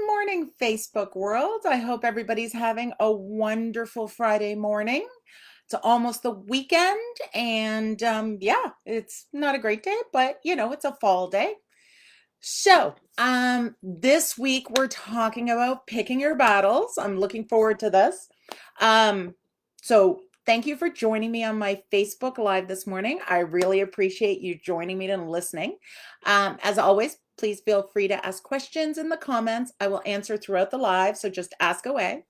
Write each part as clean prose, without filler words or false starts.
morning, Facebook world. I hope everybody's having a wonderful Friday morning. It's almost the weekend, and yeah, it's not a great day, but it's a fall day. This week we're talking about picking your battles. I'm looking forward to this. Um, thank you for joining me on my Facebook Live this morning. I really appreciate you joining me and listening. As always, please feel free to ask questions in the comments. I will answer throughout the live, so just ask away.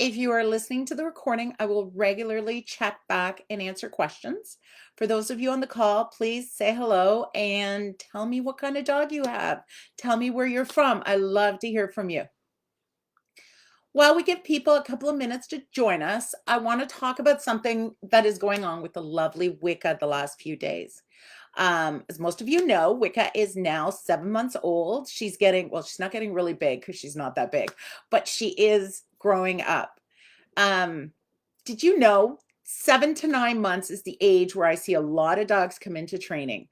If you are listening to the recording, I will regularly check back and answer questions. For those of you on the call, please say hello and tell me what kind of dog you have. Tell me where you're from. I love to hear from you. While we give people a couple of minutes to join us, I want to talk about something that is going on with the lovely Wicca the last few days. As most of you know, Wicca is now 7 months old. She's not getting really big because she's not that big, but she is growing up. Did you know 7 to 9 months is the age where I see a lot of dogs come into training?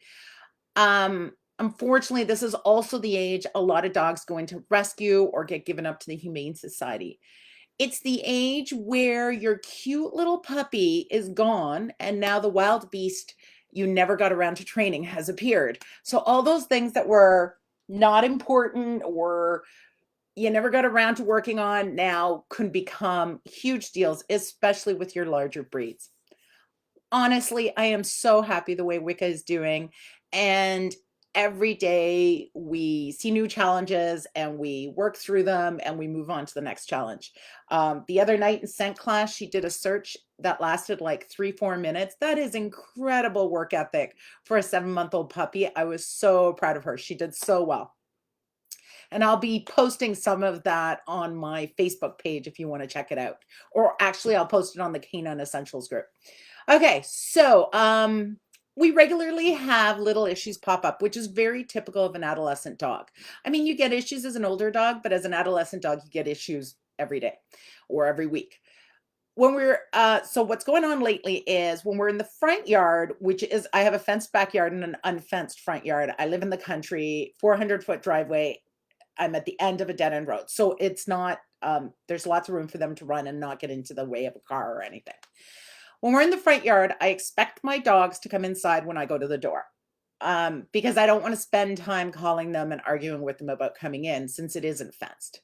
Unfortunately, this is also the age a lot of dogs go into rescue or get given up to the Humane Society. It's the age where your cute little puppy is gone and now the wild beast you never got around to training has appeared. So all those things that were not important or you never got around to working on now can become huge deals, especially with your larger breeds. Honestly, I am so happy the way Wicca is doing. And every day we see new challenges and we work through them and we move on to the next challenge. The other night in scent class, she did a search that lasted like 3-4 minutes. That is incredible work ethic for a 7-month-old puppy. I was so proud of her. She did so well. And I'll be posting some of that on my Facebook page if you want to check it out. Or actually, I'll post it on the Canine Essentials group. Okay, we regularly have little issues pop up, which is very typical of an adolescent dog. I mean, you get issues as an older dog, but as an adolescent dog, you get issues every day or every week. So what's going on lately is when we're in the front yard, which is, I have a fenced backyard and an unfenced front yard. I live in the country, 400-foot driveway. I'm at the end of a dead end road. So it's not, there's lots of room for them to run and not get into the way of a car or anything. When we're in the front yard, I expect my dogs to come inside when I go to the door, because I don't want to spend time calling them and arguing with them about coming in since it isn't fenced.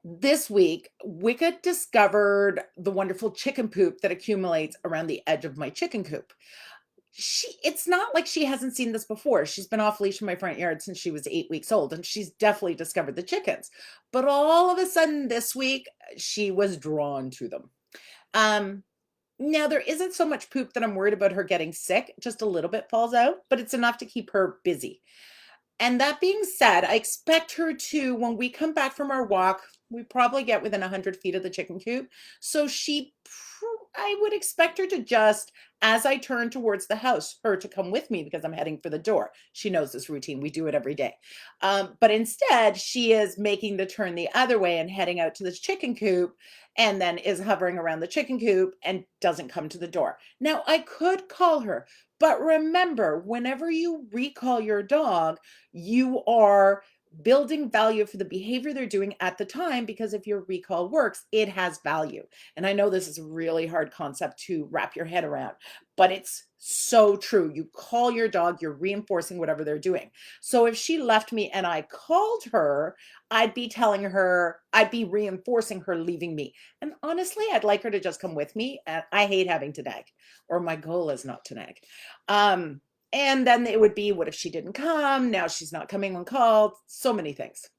This week, Wicca discovered the wonderful chicken poop that accumulates around the edge of my chicken coop. It's not like she hasn't seen this before. She's been off leash in my front yard since she was 8 weeks old, and she's definitely discovered the chickens. But all of a sudden this week, she was drawn to them. Now there isn't so much poop that I'm worried about her getting sick. Just a little bit falls out, but it's enough to keep her busy. And that being said, I expect her to, when we come back from our walk, we probably get within 100 feet of the chicken coop. So I would expect her to just, as I turn towards the house, her to come with me because I'm heading for the door. She knows this routine. We do it every day. But instead, she is making the turn the other way and heading out to the chicken coop and then is hovering around the chicken coop and doesn't come to the door. Now, I could call her, but remember, whenever you recall your dog, you are building value for the behavior they're doing at the time, because if your recall works, it has value. And I know this is a really hard concept to wrap your head around, but it's so true. You call your dog, you're reinforcing whatever they're doing. So if she left me and I called her, I'd be reinforcing her leaving me. And honestly, I'd like her to just come with me. And I hate having to nag, or my goal is not to nag. And then it would be, what if she didn't come? Now she's not coming when called. So many things.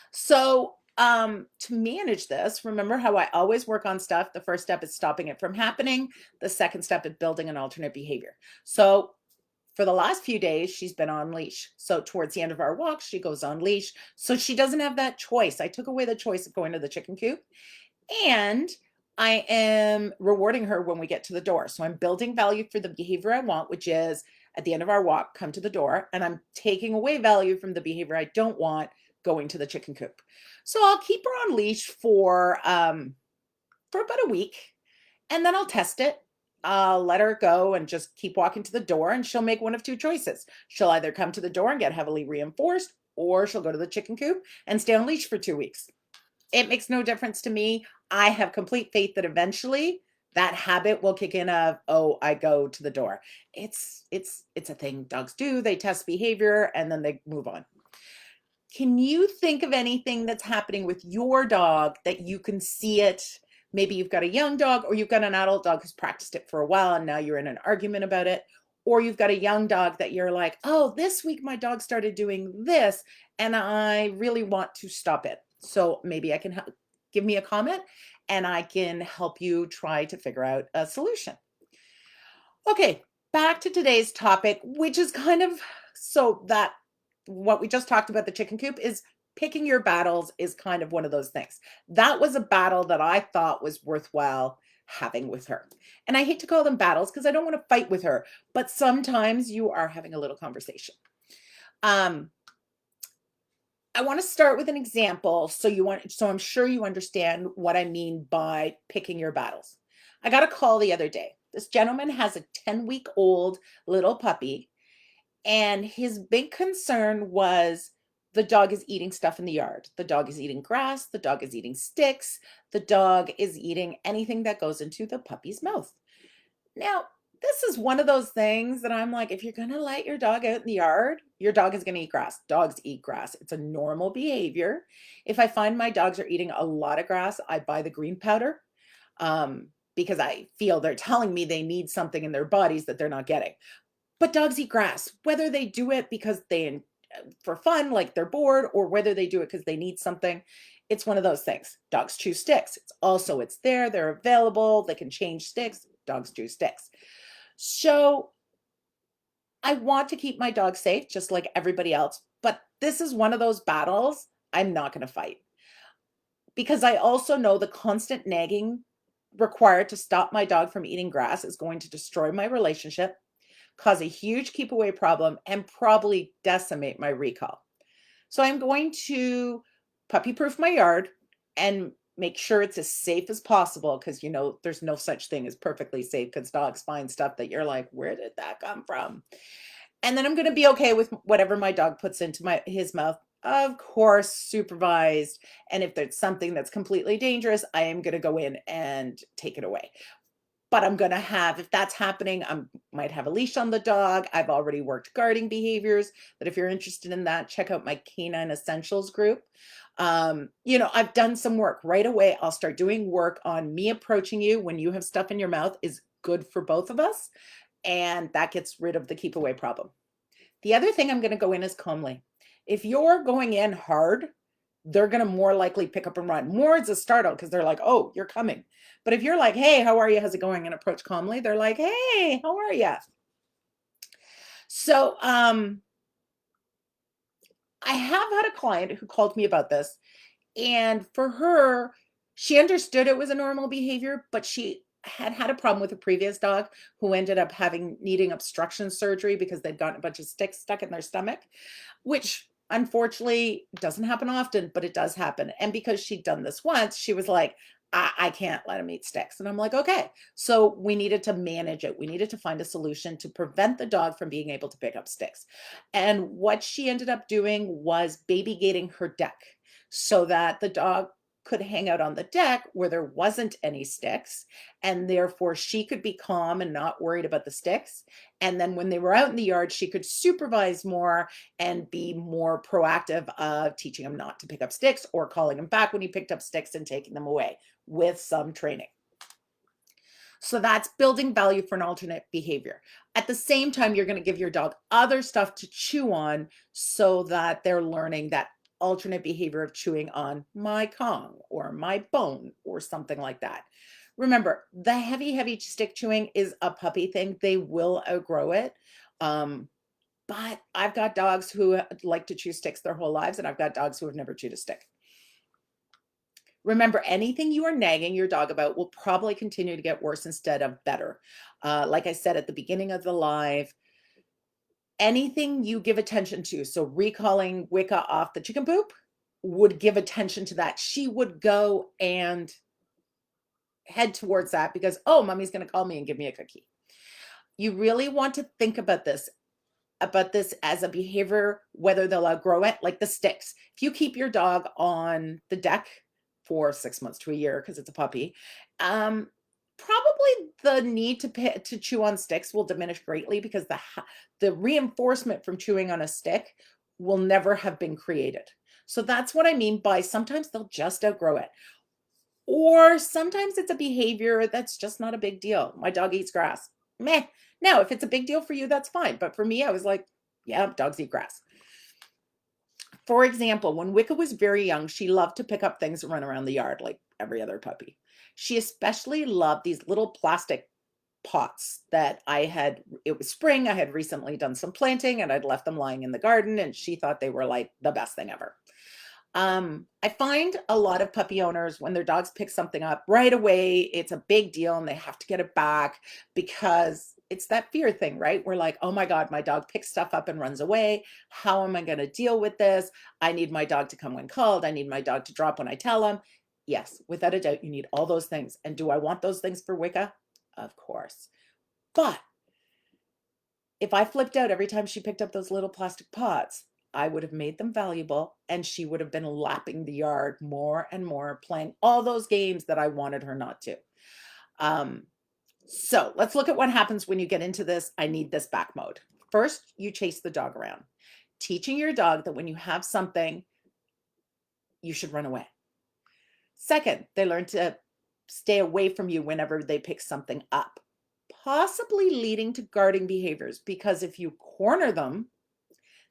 So to manage this, remember how I always work on stuff. The first step is stopping it from happening. The second step is building an alternate behavior. So for the last few days, she's been on leash. So towards the end of our walk, she goes on leash. So she doesn't have that choice. I took away the choice of going to the chicken coop, and I am rewarding her when we get to the door. So I'm building value for the behavior I want, which is at the end of our walk, come to the door, and I'm taking away value from the behavior I don't want, going to the chicken coop. So I'll keep her on leash for about a week, and then I'll test it. I'll let her go and just keep walking to the door, and she'll make one of two choices. She'll either come to the door and get heavily reinforced, or she'll go to the chicken coop and stay on leash for 2 weeks. It makes no difference to me. I have complete faith that eventually that habit will kick in of, oh, I go to the door. It's a thing dogs do. They test behavior and then they move on. Can you think of anything that's happening with your dog that you can see it? Maybe you've got a young dog or you've got an adult dog who's practiced it for a while and now you're in an argument about it. Or you've got a young dog that you're like, oh, this week my dog started doing this and I really want to stop it. So maybe I can help, give me a comment and I can help you try to figure out a solution. Okay, back to today's topic, which is kind of so that what we just talked about the chicken coop is picking your battles is kind of one of those things. That was a battle that I thought was worthwhile having with her. And I hate to call them battles because I don't want to fight with her, but sometimes you are having a little conversation. I want to start with an example so I'm sure you understand what I mean by picking your battles. I got a call the other day. This gentleman has a 10-week-old little puppy, and his big concern was the dog is eating stuff in the yard. The dog is eating grass, the dog is eating sticks, the dog is eating anything that goes into the puppy's mouth. Now, this is one of those things that I'm like, if you're going to let your dog out in the yard, your dog is going to eat grass. Dogs eat grass. It's a normal behavior. If I find my dogs are eating a lot of grass, I buy the green powder because I feel they're telling me they need something in their bodies that they're not getting. But dogs eat grass, whether they do it because they for fun, like they're bored, or whether they do it because they need something. It's one of those things. Dogs chew sticks. It's there, they're available, they can change sticks. Dogs chew sticks. So I want to keep my dog safe, just like everybody else. But this is one of those battles I'm not going to fight because I also know the constant nagging required to stop my dog from eating grass is going to destroy my relationship, cause a huge keep away problem, and probably decimate my recall. So I'm going to puppy proof my yard and make sure it's as safe as possible because there's no such thing as perfectly safe because dogs find stuff that you're like, where did that come from? And then I'm going to be okay with whatever my dog puts into his mouth, of course, supervised. And if there's something that's completely dangerous, I am going to go in and take it away. But I'm going to have, if that's happening, I might have a leash on the dog. I've already worked guarding behaviors, that if you're interested in that, check out my Canine Essentials group. I've done some work right away. I'll start doing work on me approaching you when you have stuff in your mouth is good for both of us. And that gets rid of the keep away problem. The other thing I'm going to go in is calmly. If you're going in hard, they're going to more likely pick up and run. More as a startle because they're like, oh, you're coming. But if you're like, hey, how are you? How's it going? And approach calmly, they're like, hey, how are you? So I have had a client who called me about this. And for her, she understood it was a normal behavior, but she had a problem with a previous dog who ended up needing obstruction surgery because they'd gotten a bunch of sticks stuck in their stomach, which unfortunately doesn't happen often, but it does happen. And because she'd done this once, she was like, I can't let him eat sticks. And I'm like, okay. So we needed to manage it. We needed to find a solution to prevent the dog from being able to pick up sticks. And what she ended up doing was baby gating her deck so that the dog could hang out on the deck where there wasn't any sticks, and therefore she could be calm and not worried about the sticks. And then when they were out in the yard, she could supervise more and be more proactive of teaching him not to pick up sticks or calling him back when he picked up sticks and taking them away with some training. So that's building value for an alternate behavior. At the same time, you're going to give your dog other stuff to chew on so that they're learning that alternate behavior of chewing on my Kong or my bone or something like that. Remember, the heavy stick chewing is a puppy thing. They will outgrow it. But I've got dogs who like to chew sticks their whole lives, and I've got dogs who have never chewed a stick. Remember, anything you are nagging your dog about will probably continue to get worse instead of better. Like I said at the beginning of the live, anything you give attention to, so recalling Wicca off the chicken poop would give attention to that. She would go and head towards that because, oh, mommy's going to call me and give me a cookie. You really want to think about this. about this as a behavior, whether they'll outgrow it, like the sticks. If you keep your dog on the deck for 6 months to a year because it's a puppy, probably the need to chew on sticks will diminish greatly because the reinforcement from chewing on a stick will never have been created. So that's what I mean by sometimes they'll just outgrow it. Or sometimes it's a behavior that's just not a big deal. My dog eats grass. Meh. Now, if it's a big deal for you, that's fine. But for me, I was like, yeah, dogs eat grass. For example, when Wicca was very young, she loved to pick up things and run around the yard like every other puppy. She especially loved these little plastic pots that it was spring, I had recently done some planting and I'd left them lying in the garden, and she thought they were like the best thing ever. I find a lot of puppy owners, when their dogs pick something up right away, it's a big deal and they have to get it back because it's that fear thing, right? We're like, oh my God, my dog picks stuff up and runs away. How am I going to deal with this? I need my dog to come when called. I need my dog to drop when I tell him. Yes, without a doubt, you need all those things. And do I want those things for Wicca? Of course. But if I flipped out every time she picked up those little plastic pots, I would have made them valuable and she would have been lapping the yard more and more, playing all those games that I wanted her not to. So let's look at what happens when you get into this I need this back mode. First, you chase the dog around, teaching your dog that when you have something, you should run away. Second, they learn to stay away from you whenever they pick something up, possibly leading to guarding behaviors, because if you corner them,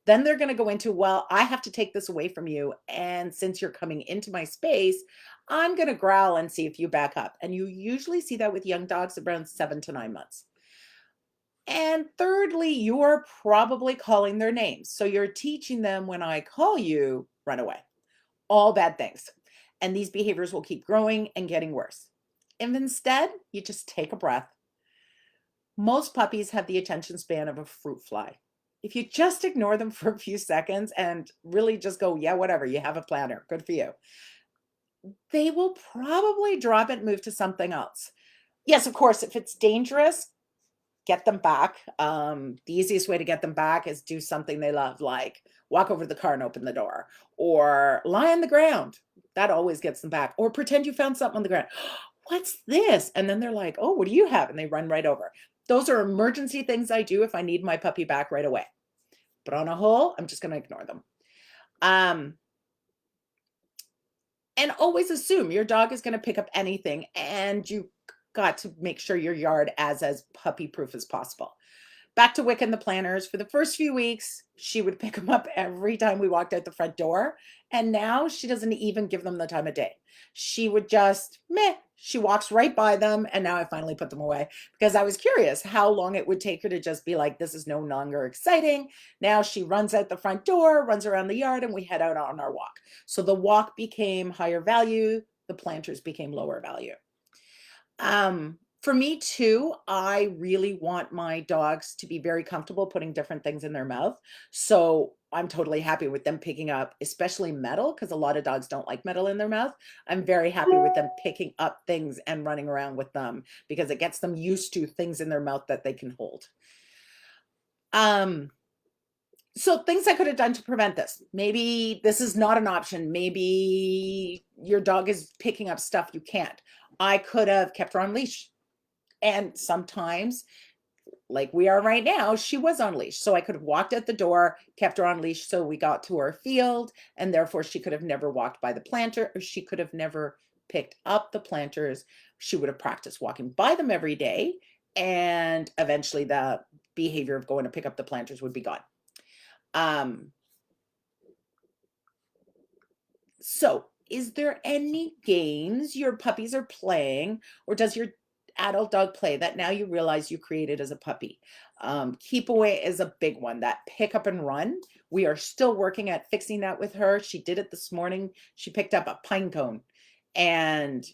then they're going to go into, well, I have to take this away from you. And since you're coming into my space, I'm going to growl and see if you back up. And you usually see that with young dogs around 7 to 9 months. And thirdly, you're probably calling their names. So you're teaching them, when I call you, run away. All bad things. And these behaviors will keep growing and getting worse. If instead you just take a breath, most puppies have the attention span of a fruit fly. If you just ignore them for a few seconds and really just go, yeah, whatever, you have a planner, good for you, they will probably drop it and move to something else. Yes, of course, if it's dangerous, get them back. The easiest way to get them back is do something they love, like walk over to the car and open the door, or lie on the ground. That always gets them back. Or pretend you found something on the ground. What's this? And then they're like, oh, what do you have? And they run right over. Those are emergency things I do if I need my puppy back right away. But on a whole, I'm just going to ignore them. And always assume your dog is going to pick up anything, and you got to make sure your yard as puppy proof as possible. Back to Wick and the planners. For the first few weeks, she would pick them up every time we walked out the front door. And now she doesn't even give them the time of day. She would just, meh, she walks right by them. And now I finally put them away because I was curious how long it would take her to just be like, this is no longer exciting. Now she runs out the front door, runs around the yard, and we head out on our walk. So the walk became higher value. The planters became lower value. For me too, I really want my dogs to be very comfortable putting different things in their mouth. So I'm totally happy with them picking up, especially metal, because a lot of dogs don't like metal in their mouth. I'm very happy with them picking up things and running around with them because it gets them used to things in their mouth that they can hold. So things I could have done to prevent this. Maybe this is not an option. Maybe your dog is picking up stuff you can't. I could have kept her on leash. And sometimes, like we are right now, she was on leash. So I could have walked out the door, kept her on leash so we got to our field, and therefore she could have never walked by the planter, or she could have never picked up the planters. She would have practiced walking by them every day, and eventually the behavior of going to pick up the planters would be gone. So is there any games your puppies are playing, or does your adult dog play that now you realize you created as a puppy? Keep away is a big one. That pick up and run. We are still working at fixing that with her. She did it this morning. She picked up a pine cone, and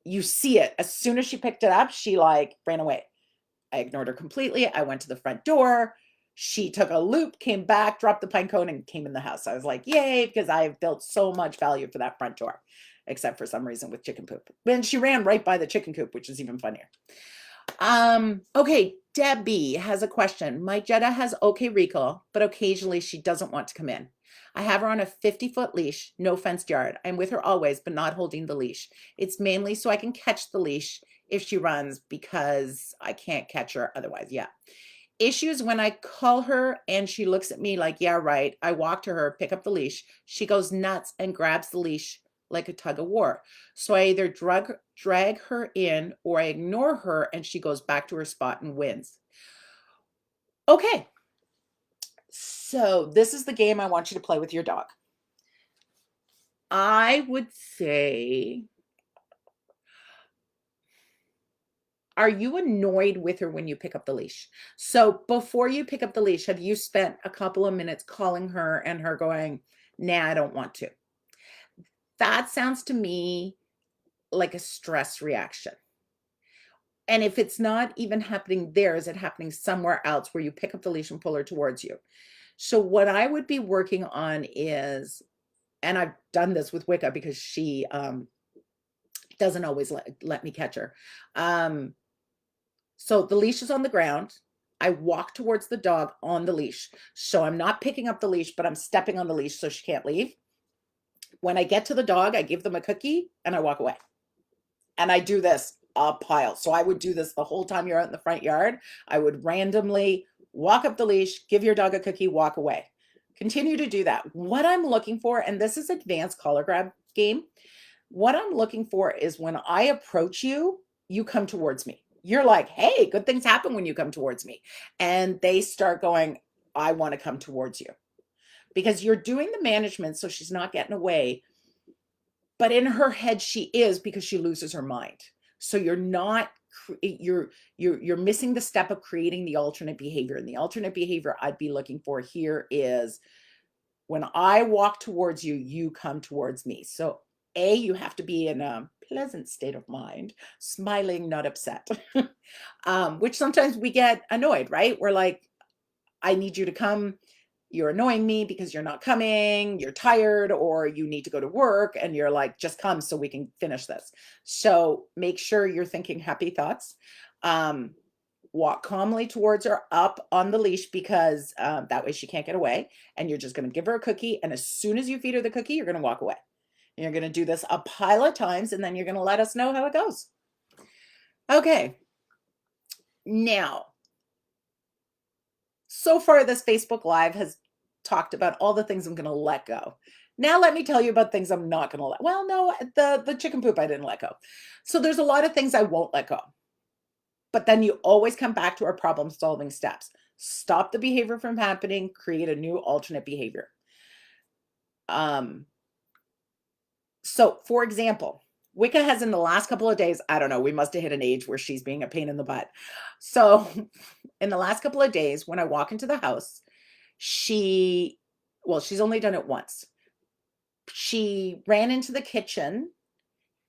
you see it. As soon as she picked it up, she like ran away. I ignored her completely. I went to the front door. She took a loop, came back, dropped the pine cone, and came in the house. I was like, yay, because I've built so much value for that front door, except for some reason with chicken poop. Then she ran right by the chicken coop, which is even funnier. Okay, Debbie has a question. My Jetta has okay recall, but occasionally she doesn't want to come in. I have her on a 50-foot leash, no fenced yard. I'm with her always, but not holding the leash. It's mainly so I can catch the leash if she runs because I can't catch her otherwise. Yeah. Issues when I call her and she looks at me like, yeah, right. I walk to her, pick up the leash. She goes nuts and grabs the leash like a tug of war. So I either drag her in or I ignore her and she goes back to her spot and wins. Okay, so this is the game I want you to play with your dog. I would say, are you annoyed with her when you pick up the leash? So before you pick up the leash, have you spent a couple of minutes calling her and her going, nah, I don't want to? That sounds to me like a stress reaction. And if it's not even happening there, is it happening somewhere else where you pick up the leash and pull her towards you? So what I would be working on is, and I've done this with Wicca because she doesn't always let me catch her. So the leash is on the ground. I walk towards the dog on the leash. So I'm not picking up the leash, but I'm stepping on the leash so she can't leave. When I get to the dog, I give them a cookie and I walk away. And I do this a pile. So I would do this the whole time you're out in the front yard. I would randomly walk up the leash, give your dog a cookie, walk away. Continue to do that. What I'm looking for, and this is advanced collar grab game. What I'm looking for is when I approach you, you come towards me. You're like, hey, good things happen when you come towards me. And they start going, I want to come towards you because you're doing the management so she's not getting away. But in her head, she is because she loses her mind. So you're not you're missing the step of creating the alternate behavior. And the alternate behavior I'd be looking for here is when I walk towards you, you come towards me. So A, you have to be in a pleasant state of mind, smiling, not upset, which sometimes we get annoyed, right? We're like, I need you to come. You're annoying me because you're not coming, you're tired, or you need to go to work. And you're like, just come so we can finish this. So make sure you're thinking happy thoughts. Walk calmly towards her up on the leash because that way she can't get away. And you're just going to give her a cookie. And as soon as you feed her the cookie, you're going to walk away. And you're going to do this a pile of times. And then you're going to let us know how it goes. Okay. Now, so far, this Facebook Live has talked about all the things I'm going to let go. Now, let me tell you about things I'm not going to let. Well, no, the chicken poop I didn't let go. So there's a lot of things I won't let go. But then you always come back to our problem solving steps. Stop the behavior from happening, create a new alternate behavior. So for example, Wicca has in the last couple of days, I don't know, we must have hit an age where she's being a pain in the butt. So in the last couple of days, when I walk into the house, she's only done it once. She ran into the kitchen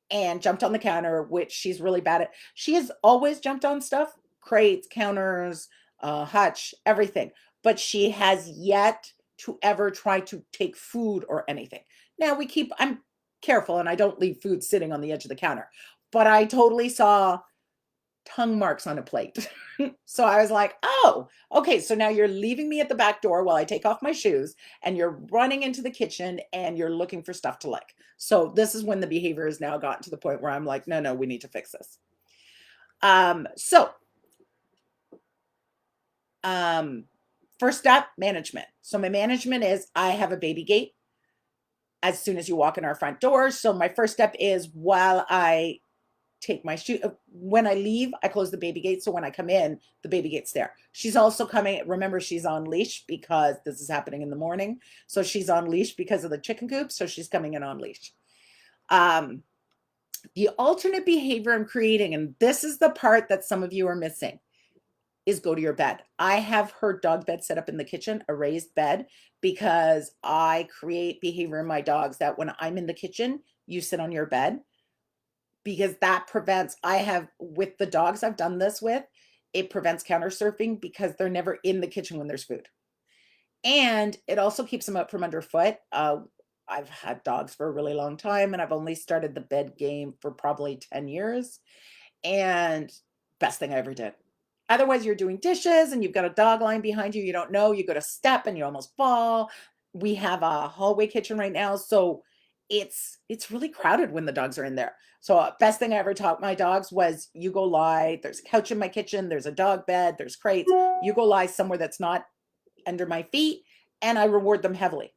and jumped on the counter, which she's really bad at. She has always jumped on stuff, crates, counters, hutch, everything, but she has yet to ever try to take food or anything. Now I'm careful and I don't leave food sitting on the edge of the counter, but I totally saw tongue marks on a plate. So I was like, oh, okay. So now you're leaving me at the back door while I take off my shoes and you're running into the kitchen and you're looking for stuff to lick. So this is when the behavior has now gotten to the point where I'm like, no, we need to fix this. First step, management. So my management is I have a baby gate as soon as you walk in our front door. So my first step is while I take my shoe, when I leave, I close the baby gate. So when I come in, the baby gate's there. She's also coming. Remember, she's on leash because this is happening in the morning. So she's on leash because of the chicken coop. So she's coming in on leash. The alternate behavior I'm creating, and this is the part that some of you are missing, is go to your bed. I have her dog bed set up in the kitchen, a raised bed, because I create behavior in my dogs that when I'm in the kitchen, you sit on your bed, because that prevents, with the dogs I've done this with, it prevents counter surfing because they're never in the kitchen when there's food. And it also keeps them up from underfoot. I've had dogs for a really long time and I've only started the bed game for probably 10 years. And best thing I ever did. Otherwise, you're doing dishes and you've got a dog lying behind you. You don't know. You go to step and you almost fall. We have a hallway kitchen right now, so it's really crowded when the dogs are in there. So best thing I ever taught my dogs was you go lie. There's a couch in my kitchen. There's a dog bed. There's crates. You go lie somewhere that's not under my feet, and I reward them heavily.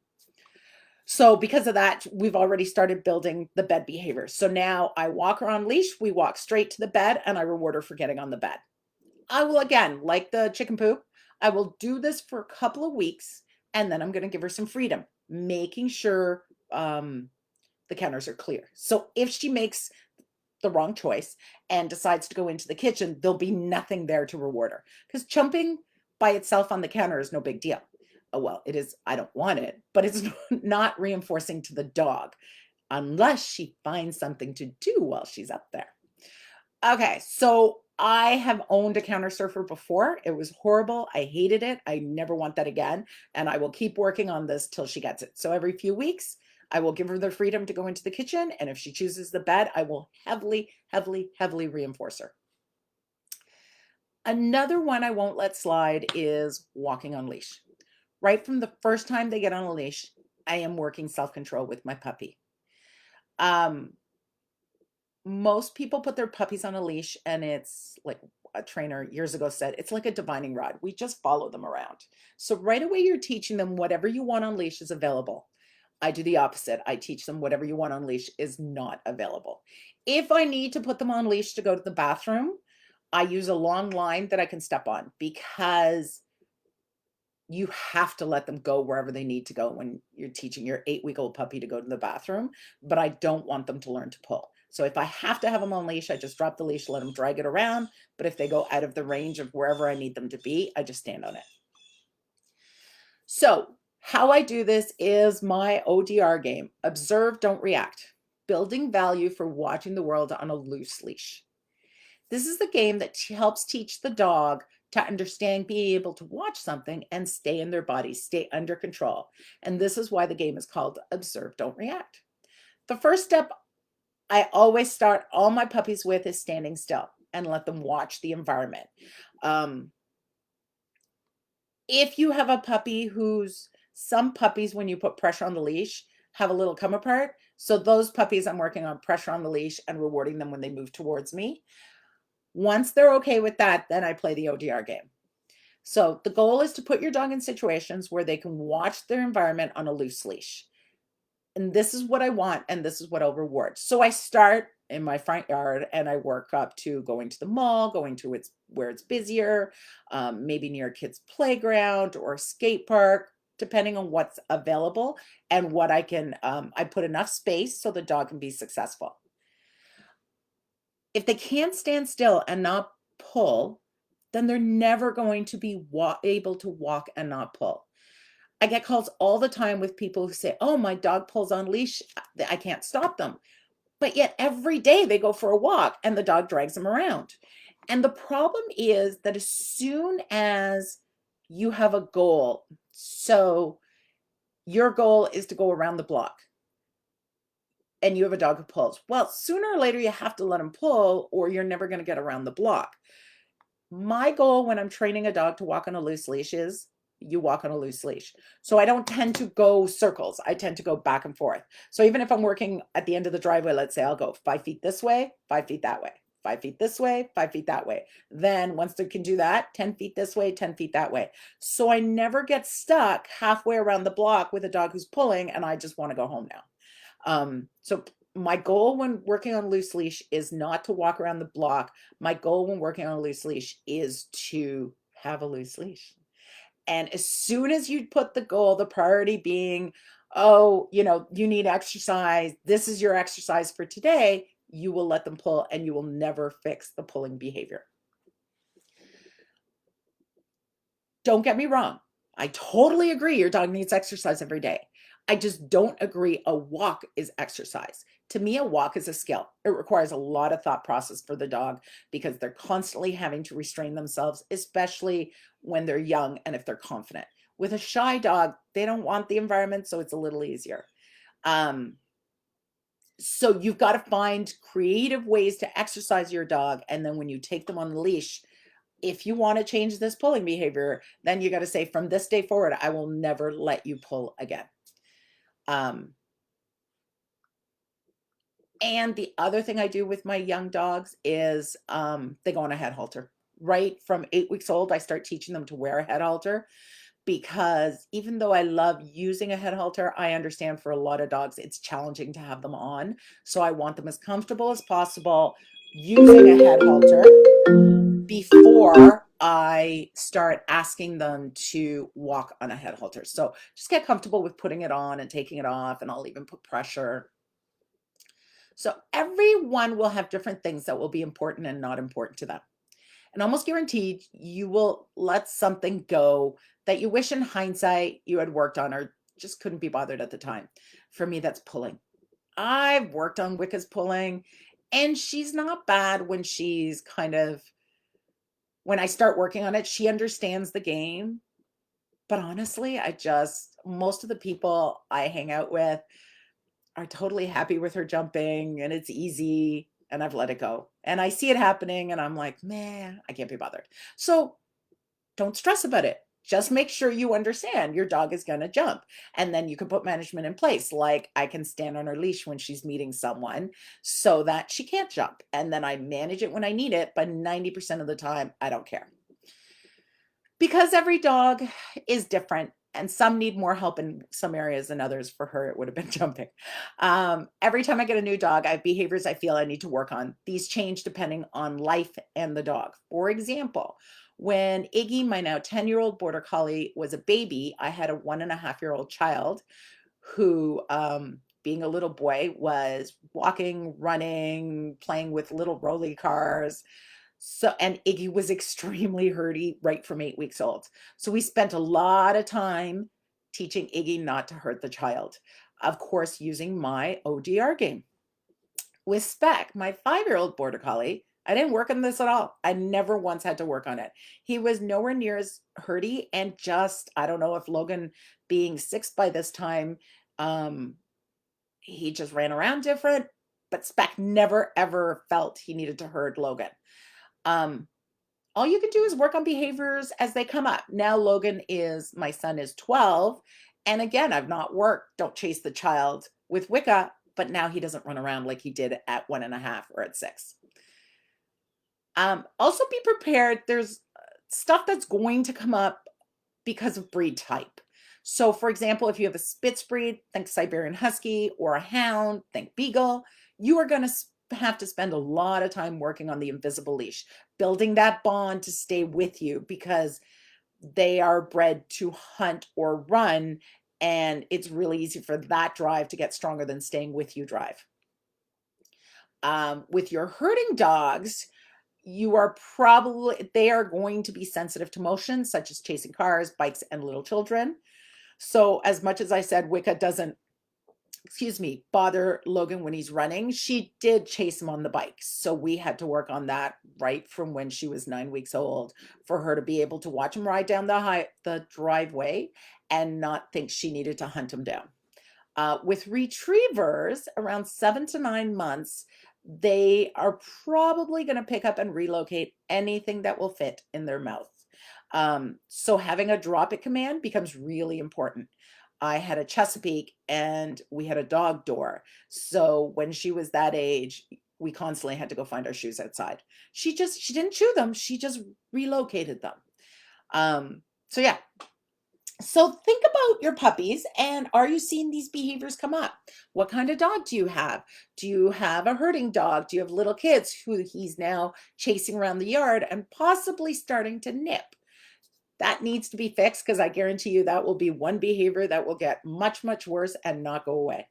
So because of that, we've already started building the bed behavior. So now I walk her on leash. We walk straight to the bed, and I reward her for getting on the bed. I will again, like the chicken poop, I will do this for a couple of weeks and then I'm going to give her some freedom, making sure the counters are clear. So if she makes the wrong choice and decides to go into the kitchen, there'll be nothing there to reward her because jumping by itself on the counter is no big deal. Oh, well, it is. I don't want it, but it's not reinforcing to the dog unless she finds something to do while she's up there. Okay, so I have owned a counter surfer before. It was horrible. I hated it. I never want that again. And I will keep working on this till she gets it. So every few weeks, I will give her the freedom to go into the kitchen. And if she chooses the bed, I will heavily, heavily, heavily reinforce her. Another one I won't let slide is walking on leash. Right from the first time they get on a leash, I am working self-control with my puppy. Most people put their puppies on a leash and it's like a trainer years ago said, it's like a divining rod. We just follow them around. So right away, you're teaching them whatever you want on leash is available. I do the opposite. I teach them whatever you want on leash is not available. If I need to put them on leash to go to the bathroom, I use a long line that I can step on because you have to let them go wherever they need to go when you're teaching your 8-week-old puppy to go to the bathroom, but I don't want them to learn to pull. So if I have to have them on leash, I just drop the leash, let them drag it around. But if they go out of the range of wherever I need them to be, I just stand on it. So how I do this is my ODR game, observe, don't react, building value for watching the world on a loose leash. This is the game that helps teach the dog to understand being able to watch something and stay in their body, stay under control. And this is why the game is called Observe, Don't React. The first step I always start all my puppies with is standing still and let them watch the environment. Um, if you have a puppy some puppies, when you put pressure on the leash, have a little come apart. So those puppies, I'm working on pressure on the leash and rewarding them when they move towards me. Once they're okay with that, then I play the ODR game. So the goal is to put your dog in situations where they can watch their environment on a loose leash. And this is what I want, and this is what I'll reward. So I start in my front yard and I work up to going to the mall, going to where it's busier, maybe near a kid's playground or a skate park, depending on what's available and what I can, I put enough space so the dog can be successful. If they can't stand still and not pull, then they're never going to be able to walk and not pull. I get calls all the time with people who say, oh, my dog pulls on leash. I can't stop them. But yet every day they go for a walk and the dog drags them around. And the problem is that as soon as you have a goal, so your goal is to go around the block and you have a dog who pulls. Well, sooner or later you have to let him pull or you're never going to get around the block. My goal when I'm training a dog to walk on a loose leash is you walk on a loose leash. So I don't tend to go circles. I tend to go back and forth. So even if I'm working at the end of the driveway, let's say I'll go 5 feet this way, 5 feet that way, 5 feet this way, 5 feet that way. Then once they can do that, 10 feet this way, 10 feet that way. So I never get stuck halfway around the block with a dog who's pulling and I just want to go home now. So my goal when working on loose leash is not to walk around the block. My goal when working on a loose leash is to have a loose leash. And as soon as you put the goal, the priority being, oh, you need exercise, this is your exercise for today, you will let them pull and you will never fix the pulling behavior. Don't get me wrong. I totally agree your dog needs exercise every day. I just don't agree a walk is exercise. To me, a walk is a skill. It requires a lot of thought process for the dog because they're constantly having to restrain themselves, especially when they're young and if they're confident. With a shy dog, they don't want the environment, so it's a little easier. So you've got to find creative ways to exercise your dog. And then when you take them on the leash, if you want to change this pulling behavior, then you got to say from this day forward, I will never let you pull again. And the other thing I do with my young dogs is they go on a head halter. Right from 8 weeks old, I start teaching them to wear a head halter because even though I love using a head halter, I understand for a lot of dogs it's challenging to have them on. So I want them as comfortable as possible using a head halter before I start asking them to walk on a head halter. So just get comfortable with putting it on and taking it off, and I'll even put pressure. So everyone will have different things that will be important and not important to them. And almost guaranteed you will let something go that you wish in hindsight you had worked on or just couldn't be bothered at the time. For me, that's pulling. I've worked on Wicca's pulling, and she's not bad when she's when I start working on it, she understands the game. But honestly, most of the people I hang out with are totally happy with her jumping and it's easy and I've let it go. And I see it happening and I'm like, man, I can't be bothered. So don't stress about it. Just make sure you understand your dog is going to jump. And then you can put management in place. Like I can stand on her leash when she's meeting someone so that she can't jump. And then I manage it when I need it. But 90% of the time, I don't care. Because every dog is different and some need more help in some areas than others. For her, it would have been jumping. Every time I get a new dog, I have behaviors I feel I need to work on. These change depending on life and the dog. For example, when Iggy, my now 10-year-old border collie, was a baby, I had a 1.5-year-old child who, being a little boy, was walking, running, playing with little rolly cars. And Iggy was extremely herdy right from 8 weeks old. So we spent a lot of time teaching Iggy not to hurt the child. Of course, using my ODR game. With Speck, my 5-year-old border collie, I didn't work on this at all. I never once had to work on it. He was nowhere near as herdy, and I don't know if Logan being 6 by this time, he just ran around different, but Speck never ever felt he needed to herd Logan. All you can do is work on behaviors as they come up. Now my son is 12. And again, I've not worked, don't chase the child with Wicca, but now he doesn't run around like he did at 1.5 or at 6. Also be prepared. There's stuff that's going to come up because of breed type. So for example, if you have a Spitz breed, think Siberian Husky, or a Hound, think Beagle, you are going to have to spend a lot of time working on the invisible leash, building that bond to stay with you because they are bred to hunt or run. And it's really easy for that drive to get stronger than staying with you drive. With your herding dogs, they are going to be sensitive to motion, such as chasing cars, bikes, and little children. So as much as I said Wicca doesn't, bother Logan when he's running, she did chase him on the bike. So we had to work on that right from when she was 9 weeks old for her to be able to watch him ride down the driveway and not think she needed to hunt him down. With retrievers, around 7 to 9 months, they are probably going to pick up and relocate anything that will fit in their mouth. So having a drop it command becomes really important. I had a Chesapeake and we had a dog door. So when she was that age, we constantly had to go find our shoes outside. She didn't chew them. She just relocated them. So yeah. So think about your puppies, and are you seeing these behaviors come up? What kind of dog do you have? Do you have a herding dog? Do you have little kids who he's now chasing around the yard and possibly starting to nip? That needs to be fixed because I guarantee you that will be one behavior that will get much, much worse and not go away.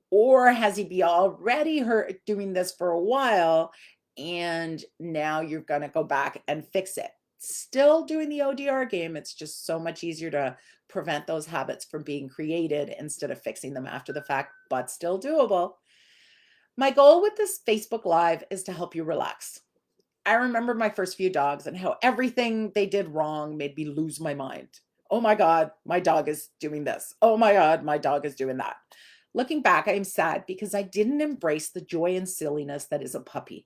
Or has he be already doing this for a while and now you're going to go back and fix it? Still doing the ODR game. It's just so much easier to prevent those habits from being created instead of fixing them after the fact, but still doable. My goal with this Facebook Live is to help you relax. I remember my first few dogs and how everything they did wrong made me lose my mind. Oh my God, my dog is doing this. Oh my God, my dog is doing that. Looking back, I am sad because I didn't embrace the joy and silliness that is a puppy.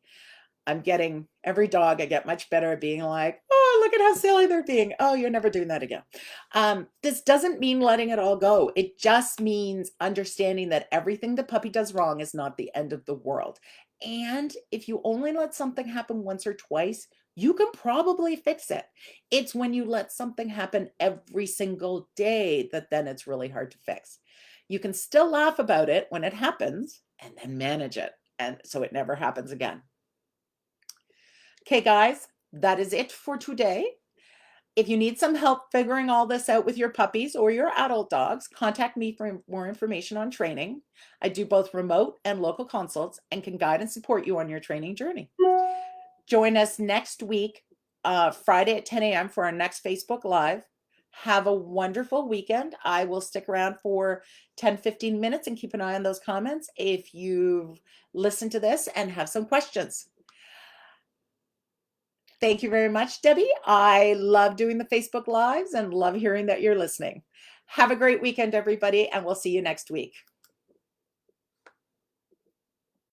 every dog, I get much better at being like, oh, look at how silly they're being. Oh, you're never doing that again. This doesn't mean letting it all go. It just means understanding that everything the puppy does wrong is not the end of the world. And if you only let something happen once or twice, you can probably fix it. It's when you let something happen every single day that then it's really hard to fix. You can still laugh about it when it happens and then manage it, and so it never happens again. Okay, guys, that is it for today. If you need some help figuring all this out with your puppies or your adult dogs, contact me for more information on training. I do both remote and local consults and can guide and support you on your training journey. Join us next week, Friday at 10 a.m. for our next Facebook Live. Have a wonderful weekend. I will stick around for 10-15 minutes and keep an eye on those comments if you've listened to this and have some questions. Thank you very much, Debbie. I love doing the Facebook Lives and love hearing that you're listening. Have a great weekend, everybody, and we'll see you next week.